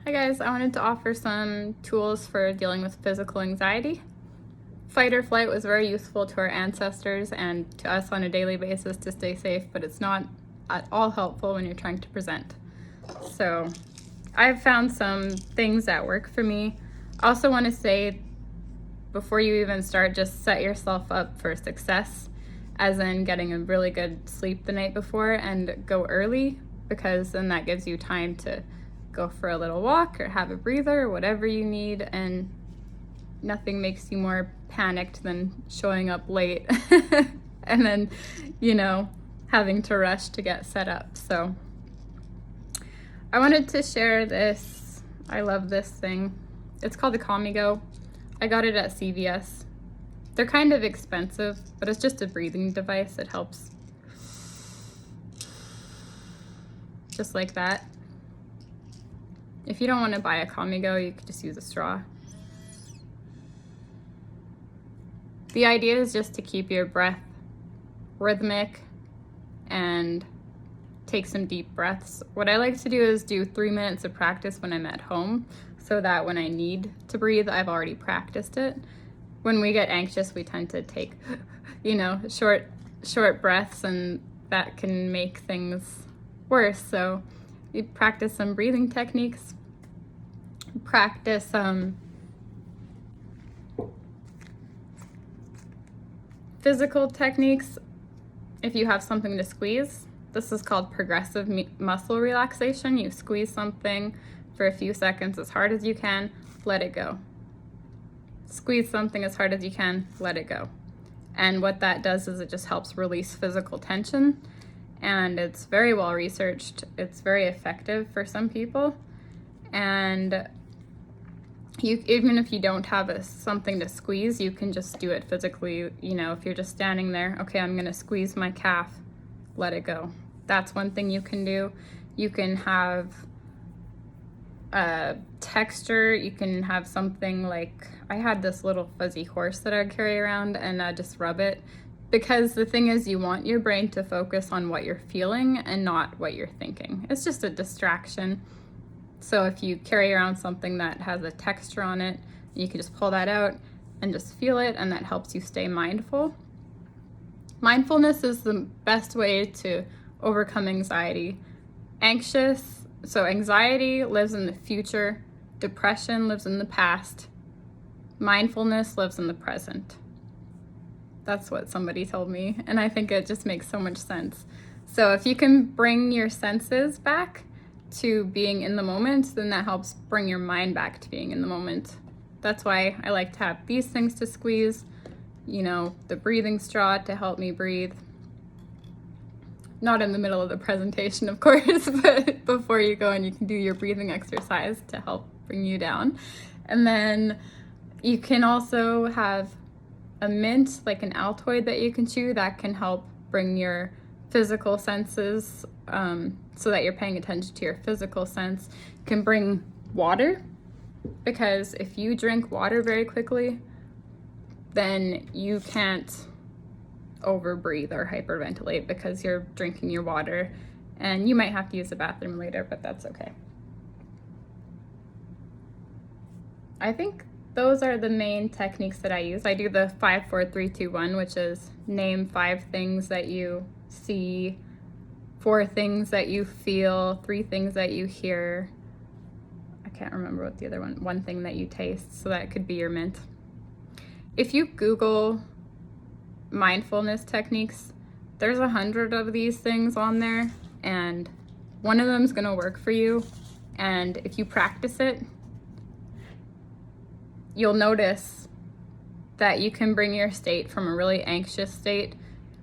Hi guys, I wanted to offer some tools for dealing with physical anxiety. Fight or flight was very useful to our ancestors and to us on a daily basis to stay safe, but it's not at all helpful when you're trying to present. So I've found some things that work for me. I also want to say, before you even start, just set yourself up for success, as in getting a really good sleep the night before, and go early, because then that gives you time to go for a little walk or have a breather or whatever you need, and nothing makes you more panicked than showing up late and then, having to rush to get set up. So I wanted to share this. I love this thing. It's called the Calmigo. I got it at CVS. They're kind of expensive, but it's just a breathing device. It helps just like that. If you don't want to buy a Calmigo, you could just use a straw. The idea is just to keep your breath rhythmic and take some deep breaths. What I like to do is do 3 minutes of practice when I'm at home, so that when I need to breathe, I've already practiced it. When we get anxious, we tend to take, short breaths, and that can make things worse. So you practice some breathing techniques, practice physical techniques. If you have something to squeeze, this is called progressive muscle relaxation. You squeeze something for a few seconds as hard as you can, let it go. Squeeze something as hard as you can, let it go. And what that does is it just helps release physical tension, and it's very well researched. It's very effective for some people, and even if you don't have something to squeeze, you can just do it physically. If you're just standing there, okay, I'm gonna squeeze my calf, let it go. That's one thing you can do. You can have a texture. You can have something like, I had this little fuzzy horse that I'd carry around, and just rub it, because the thing is, you want your brain to focus on what you're feeling and not what you're thinking. It's just a distraction. So if you carry around something that has a texture on it, you can just pull that out and just feel it, and that helps you stay mindful. Mindfulness is the best way to overcome anxiety. Anxiety lives in the future, depression lives in the past, mindfulness lives in the present. That's what somebody told me, and I think it just makes so much sense. So if you can bring your senses back to being in the moment, then that helps bring your mind back to being in the moment. That's why I like to have these things to squeeze, the breathing straw to help me breathe. Not in the middle of the presentation, of course, but before you go, and you can do your breathing exercise to help bring you down. And then you can also have a mint, like an Altoid that you can chew, that can help bring your physical senses, so that you're paying attention to your physical sense. You can bring water, because if you drink water very quickly, then you can't overbreathe or hyperventilate, because you're drinking your water, and you might have to use the bathroom later, but that's okay. I think those are the main techniques that I use. I do the 5, 4, 3, 2, 1, which is name 5 things that you see, 4 things that you feel, 3 things that you hear. I can't remember what the other one thing that you taste, so that could be your mint. If you Google mindfulness techniques, there's 100 of these things on there, and one of them is going to work for you. And if you practice it, you'll notice that you can bring your state from a really anxious state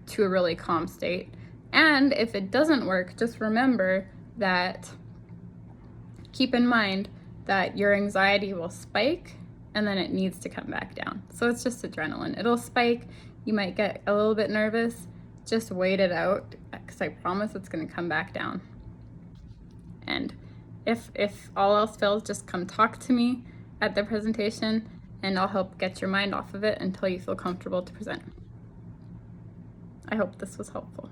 to a really calm state. And if it doesn't work, just remember that, keep in mind that your anxiety will spike, and then it needs to come back down. So it's just adrenaline. It'll spike. You might get a little bit nervous. Just wait it out, because I promise it's going to come back down. And if all else fails, just come talk to me at the presentation, and I'll help get your mind off of it until you feel comfortable to present. I hope this was helpful.